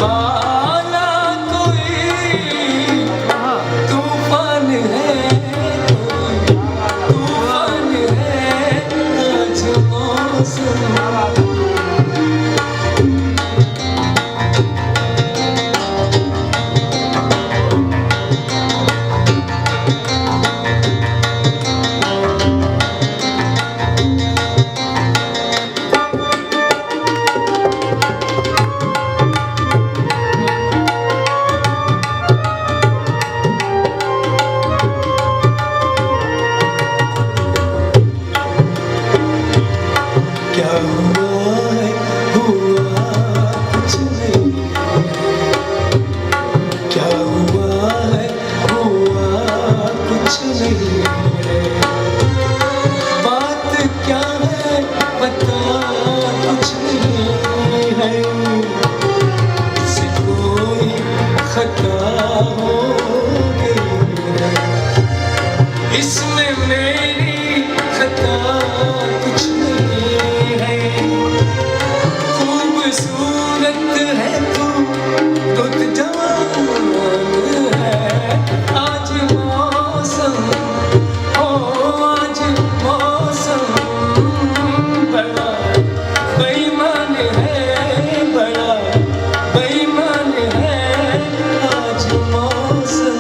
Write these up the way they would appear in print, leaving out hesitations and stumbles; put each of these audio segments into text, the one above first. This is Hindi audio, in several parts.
वाला कोई तूफान है, तूफान है आज मौसम। क्या हुआ है, हुआ कुछ नहीं। क्या हुआ है, हुआ कुछ नहीं। बात क्या है पता कुछ नहीं है। इससे कोई खता हो गई है, इसमें मेरी खता कुछ नहीं है। खूबसूरत है तू तो जवान है। आज मौसम हो, आज मौसम बड़ा बेईमान है, बड़ा बेईमान है आज मौसम।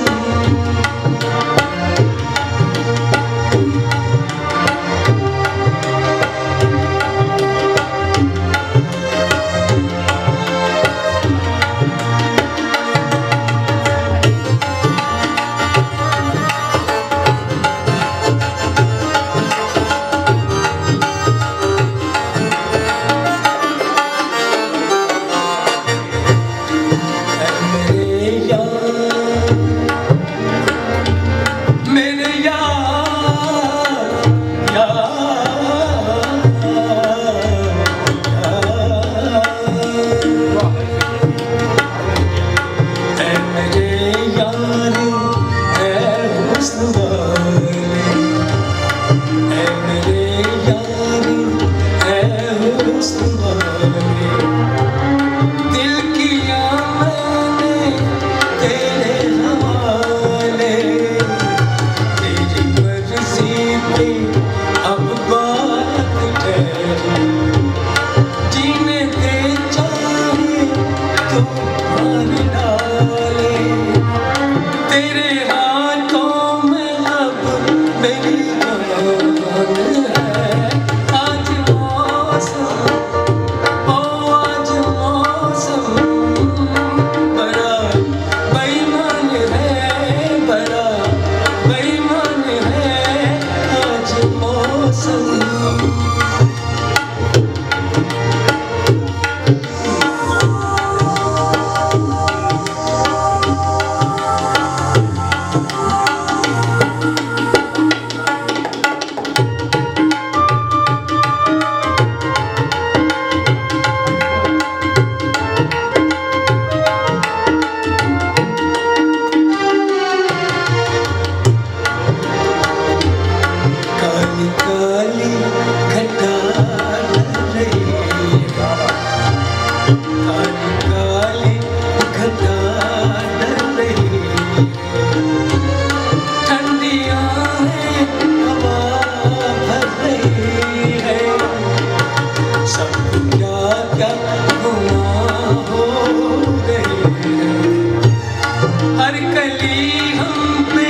हर कली हम पे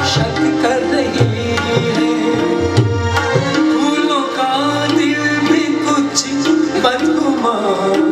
शक कर रही है, फूलों का दिल भी कुछ बदगुमान